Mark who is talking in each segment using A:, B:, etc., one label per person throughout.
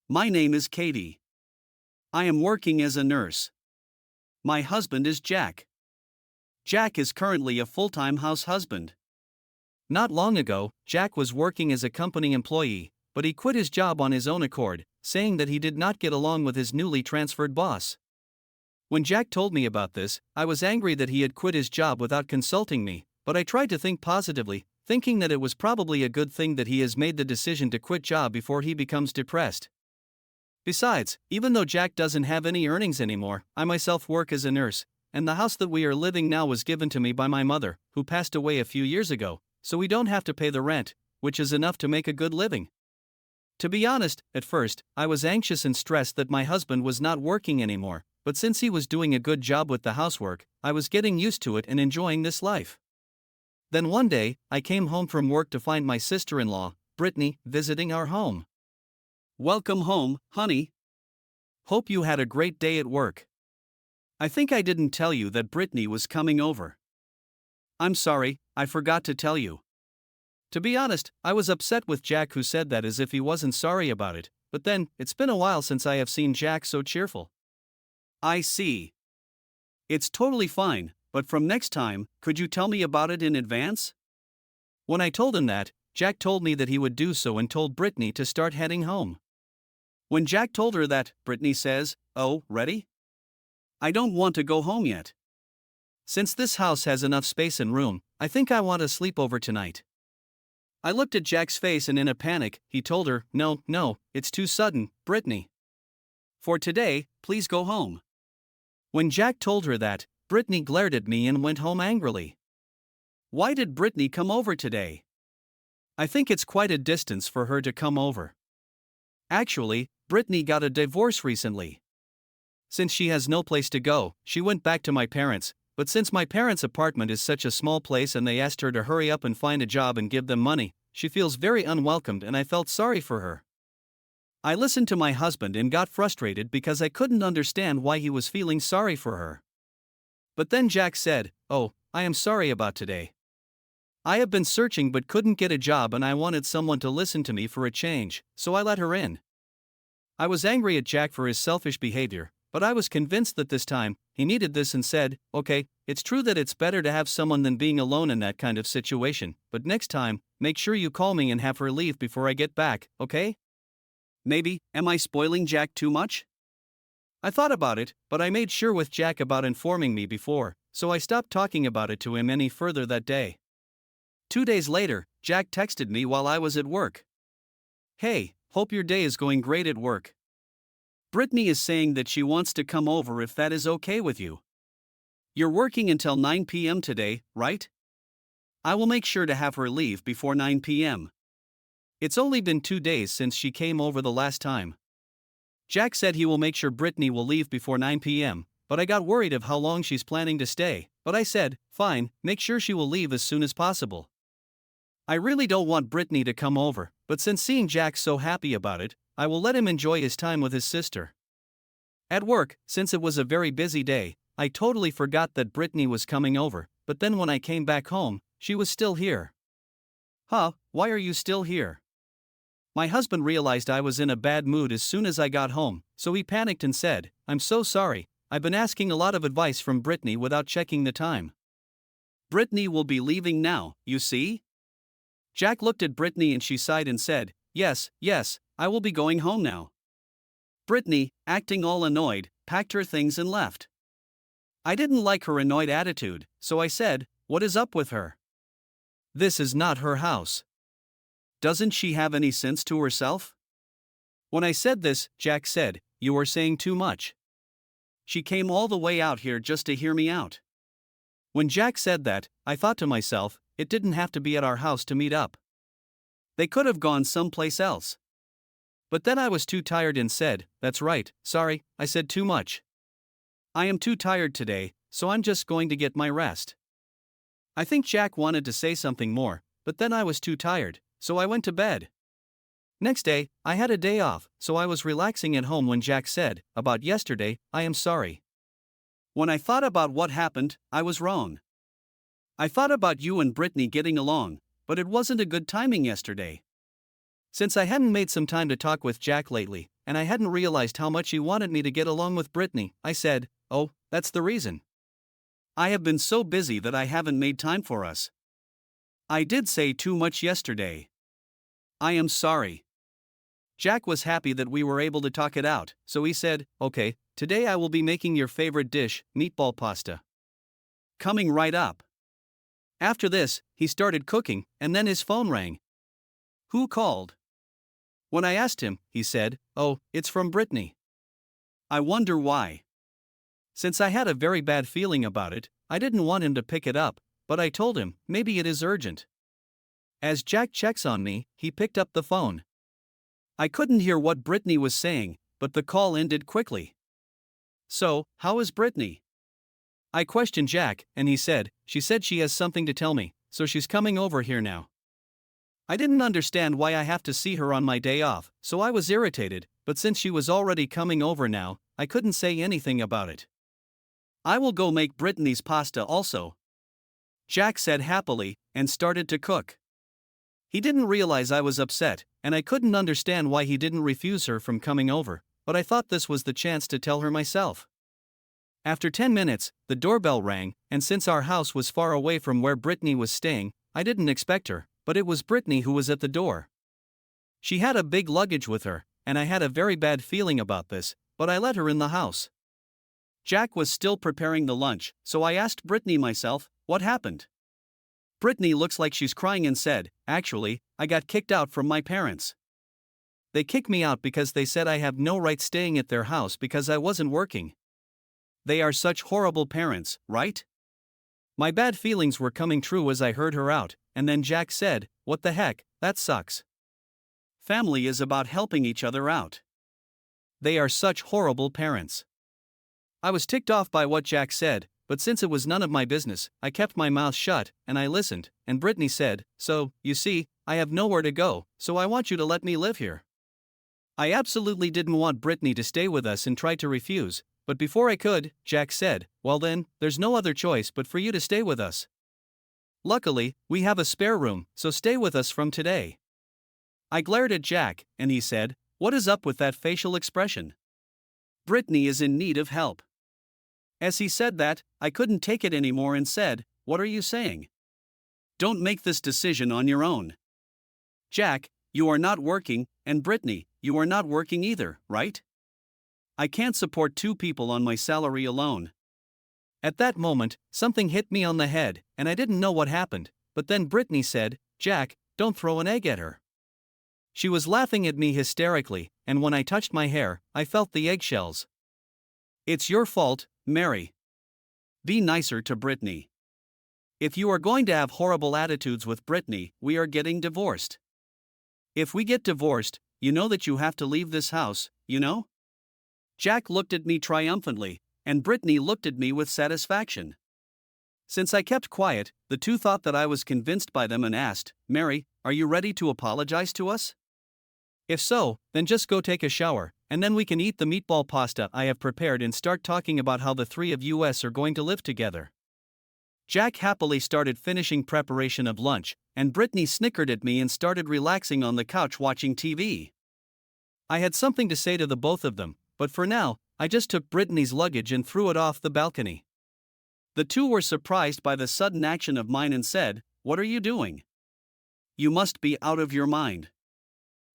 A: My name is Katie. I am working as a nurse. My husband is Jack. Jack is currently a full-time house husband. Not long ago, Jack was working as a company employee, but he quit his job on his own accord, saying that he did not get along with his newly transferred boss. When Jack told me about this, I was angry that he had quit his job without consulting me, but I tried to think positively, thinking that it was probably a good thing that he has made the decision to quit job before he becomes depressed. Besides, even though Jack doesn't have any earnings anymore, I myself work as a nurse, and the house that we are living now was given to me by my mother, who passed away a few years ago, so we don't have to pay the rent, which is enough to make a good living. To be honest, at first, I was anxious and stressed that my husband was not working anymore, but since he was doing a good job with the housework, I was getting used to it and enjoying this life. Then one day, I came home from work to find my sister-in-law, Britney, visiting our home. Welcome home, honey. Hope you had a great day at work. I think I didn't tell you that Britney was coming over. I'm sorry, I forgot to tell you. To be honest, I was upset with Jack, who said that as if he wasn't sorry about it, but then, it's been a while since I have seen Jack so cheerful. I see. It's totally fine, but from next time, could you tell me about it in advance? When I told him that, Jack told me that he would do so and told Britney to start heading home. When Jack told her that, Britney says, "Oh, ready? I don't want to go home yet. Since this house has enough space and room, I think I want to sleep over tonight." I looked at Jack's face, and in a panic, he told her, No, it's too sudden, Britney. For today, please go home." When Jack told her that, Britney glared at me and went home angrily. Why did Britney come over today? I think it's quite a distance for her to come over. Actually, Britney got a divorce recently. Since she has no place to go, she went back to my parents, but since my parents' apartment is such a small place and they asked her to hurry up and find a job and give them money, she feels very unwelcomed, and I felt sorry for her. I listened to my husband and got frustrated because I couldn't understand why he was feeling sorry for her. But then Jack said, "Oh, I am sorry about today. I have been searching but couldn't get a job, and I wanted someone to listen to me for a change, so I let her in." I was angry at Jack for his selfish behavior, but I was convinced that this time, he needed this and said, "Okay, it's true that it's better to have someone than being alone in that kind of situation, but next time, make sure you call me and have her leave before I get back, okay?" Maybe, am I spoiling Jack too much? I thought about it, but I made sure with Jack about informing me before, so I stopped talking about it to him any further that day. 2 days later, Jack texted me while I was at work. "Hey, hope your day is going great at work. Britney is saying that she wants to come over if that is okay with you. You're working until 9 p.m. today, right? I will make sure to have her leave before 9 p.m. It's only been 2 days since she came over the last time." Jack said he will make sure Britney will leave before 9 p.m., but I got worried of how long she's planning to stay, but I said, "Fine, make sure she will leave as soon as possible." I really don't want Britney to come over, but since seeing Jack so happy about it, I will let him enjoy his time with his sister. At work, since it was a very busy day, I totally forgot that Britney was coming over, but then when I came back home, she was still here. "Huh, why are you still here?" My husband realized I was in a bad mood as soon as I got home, so he panicked and said, "I'm so sorry, I've been asking a lot of advice from Britney without checking the time. Britney will be leaving now, you see?" Jack looked at Britney and she sighed and said, Yes, I will be going home now." Britney, acting all annoyed, packed her things and left. I didn't like her annoyed attitude, so I said, "What is up with her? This is not her house. Doesn't she have any sense to herself?" When I said this, Jack said, "You are saying too much. She came all the way out here just to hear me out." When Jack said that, I thought to myself, it didn't have to be at our house to meet up. They could have gone someplace else. But then I was too tired and said, "That's right, sorry, I said too much. I am too tired today, so I'm just going to get my rest." I think Jack wanted to say something more, but then I was too tired, so I went to bed. Next day, I had a day off, so I was relaxing at home when Jack said, "About yesterday, I am sorry. When I thought about what happened, I was wrong. I thought about you and Britney getting along, but it wasn't a good timing yesterday. Since I hadn't made some time to talk with Jack lately, and I hadn't realized how much he wanted me to get along with Britney. I said, "Oh, that's the reason. I have been so busy that I haven't made time for us. I did say too much yesterday. I am sorry." Jack was happy that we were able to talk it out, so he said, "Okay, today I will be making your favorite dish, meatball pasta. Coming right up." After this, he started cooking, and then his phone rang. "Who called?" When I asked him, he said, "Oh, it's from Britney." I wonder why. Since I had a very bad feeling about it, I didn't want him to pick it up, but I told him, maybe it is urgent. As Jack checks on me, he picked up the phone. I couldn't hear what Britney was saying, but the call ended quickly. "So, how is Britney?" I questioned Jack, and he said, she said she has something to tell me, so she's coming over here now. I didn't understand why I have to see her on my day off, so I was irritated, but since she was already coming over now, I couldn't say anything about it. "I will go make Britney's pasta also," Jack said happily, and started to cook. He didn't realize I was upset, and I couldn't understand why he didn't refuse her from coming over, but I thought this was the chance to tell her myself. After 10 minutes, the doorbell rang, and since our house was far away from where Britney was staying, I didn't expect her, but it was Britney who was at the door. She had a big luggage with her, and I had a very bad feeling about this, but I let her in the house. Jack was still preparing the lunch, so I asked Britney myself, what happened? Britney looks like she's crying and said, "Actually, I got kicked out from my parents. They kicked me out because they said I have no right staying at their house because I wasn't working. They are such horrible parents, right?" My bad feelings were coming true as I heard her out, and then Jack said, "What the heck, that sucks. Family is about helping each other out. They are such horrible parents." I was ticked off by what Jack said, but since it was none of my business, I kept my mouth shut, and I listened, and Britney said, "So, you see, I have nowhere to go, so I want you to let me live here." I absolutely didn't want Britney to stay with us and tried to refuse, but before I could, Jack said, "Well then, there's no other choice but for you to stay with us. Luckily, we have a spare room, so stay with us from today." I glared at Jack, and he said, "What is up with that facial expression? Britney is in need of help." As he said that, I couldn't take it anymore and said, "What are you saying? Don't make this decision on your own. Jack, you are not working, and Britney, you are not working either, right? I can't support two people on my salary alone." At that moment, something hit me on the head, and I didn't know what happened, but then Britney said, "Jack, don't throw an egg at her." She was laughing at me hysterically, and when I touched my hair, I felt the eggshells. "It's your fault, Mary. Be nicer to Britney. If you are going to have horrible attitudes with Britney, we are getting divorced. If we get divorced, you know that you have to leave this house, you know?" Jack looked at me triumphantly, and Britney looked at me with satisfaction. Since I kept quiet, the two thought that I was convinced by them and asked, "Mary, are you ready to apologize to us? If so, then just go take a shower, and then we can eat the meatball pasta I have prepared and start talking about how the three of us are going to live together." Jack happily started finishing preparation of lunch, and Britney snickered at me and started relaxing on the couch watching TV. I had something to say to the both of them, but for now, I just took Britney's luggage and threw it off the balcony. The two were surprised by the sudden action of mine and said, "What are you doing? You must be out of your mind."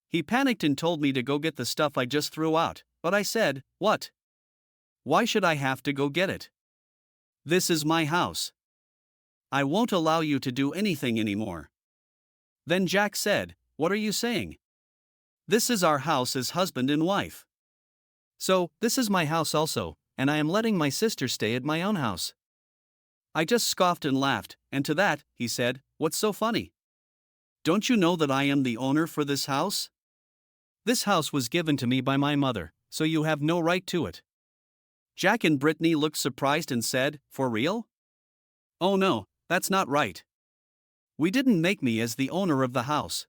A: He panicked and told me to go get the stuff I just threw out, but I said, "What? Why should I have to go get it? This is my house. I won't allow you to do anything anymore." Then Jack said, "What are you saying? This is our house as husband and wife. So, this is my house also, and I am letting my sister stay at my own house." I just scoffed and laughed, and to that, he said, "What's so funny? Don't you know that I am the owner for this house? This house was given to me by my mother, so you have no right to it." Jack and Britney looked surprised and said, "For real?" "Oh no, that's not right. We didn't make me as the owner of the house.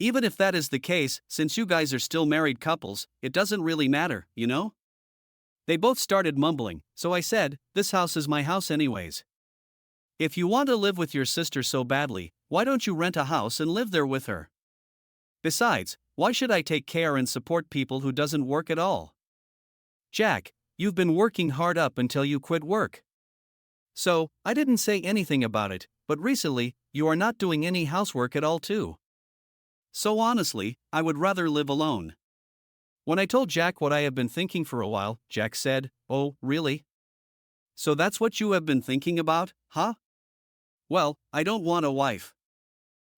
A: Even if that is the case, since you guys are still married couples, it doesn't really matter, you know?" They both started mumbling, so I said, "This house is my house anyways. If you want to live with your sister so badly, why don't you rent a house and live there with her? Besides, why should I take care and support people who doesn't work at all? Jack, you've been working hard up until you quit work. So, I didn't say anything about it, but recently, you are not doing any housework at all too. So honestly, I would rather live alone. When I told Jack what I have been thinking for a while, Jack said, "Oh, really? So that's what you have been thinking about, huh? Well, I don't want a wife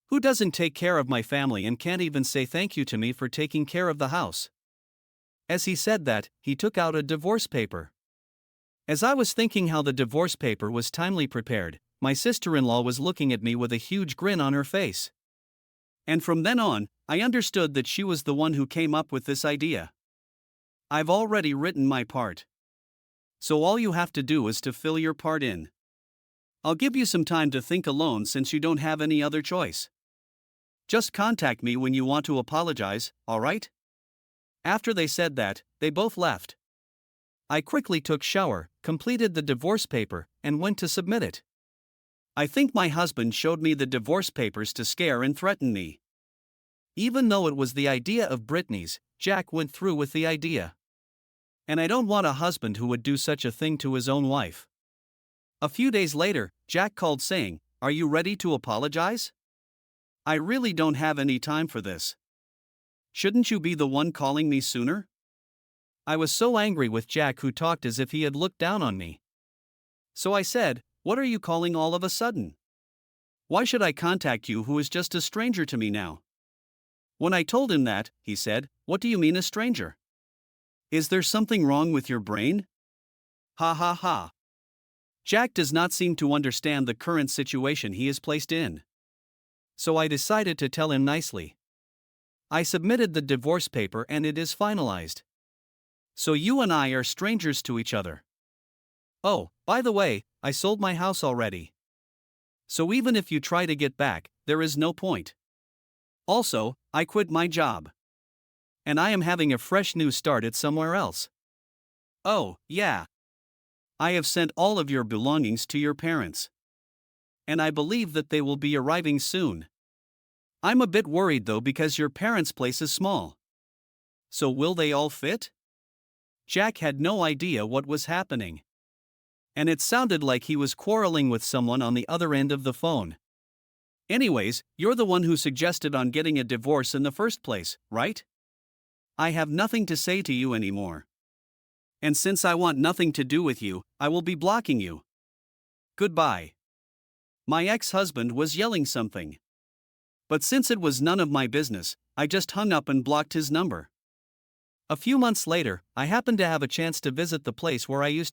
A: who doesn't take care of my family and can't even say thank you to me for taking care of the house." As he said that, he took out a divorce paper. As I was thinking how the divorce paper was timely prepared, my sister-in-law was looking at me with a huge grin on her face. And from then on, I understood that she was the one who came up with this idea. I've already written my part. So all you have to do is to fill your part in. I'll give you some time to think alone since you don't have any other choice. Just contact me when you want to apologize, alright? After they said that, they both left. I quickly took shower, completed the divorce paper, and went to submit it. I think my husband showed me the divorce papers to scare and threaten me. Even though it was the idea of Britney's, Jack went through with the idea. And I don't want a husband who would do such a thing to his own wife. A few days later, Jack called saying, "Are you ready to apologize? I really don't have any time for this. Shouldn't you be the one calling me sooner?" I was so angry with Jack, who talked as if he had looked down on me. So I said, "What are you calling all of a sudden? Why should I contact you who is just a stranger to me now?" When I told him that, he said, "What do you mean a stranger? Is there something wrong with your brain?" Ha ha ha. Jack does not seem to understand the current situation he is placed in. So I decided to tell him nicely. I submitted the divorce paper and it is finalized. So you and I are strangers to each other. Oh, by the way, I sold my house already. So even if you try to get back, there is no point. Also, I quit my job. And I am having a fresh new start at somewhere else. Oh, yeah. I have sent all of your belongings to your parents. And I believe that they will be arriving soon. I'm a bit worried though because your parents' place is small. So will they all fit? Jack had no idea what was happening. And it sounded like he was quarreling with someone on the other end of the phone. Anyways, you're the one who suggested on getting a divorce in the first place, right? I have nothing to say to you anymore. And since I want nothing to do with you, I will be blocking you. Goodbye. My ex-husband was yelling something. But since it was none of my business, I just hung up and blocked his number. A few months later, I happened to have a chance to visit the place where I used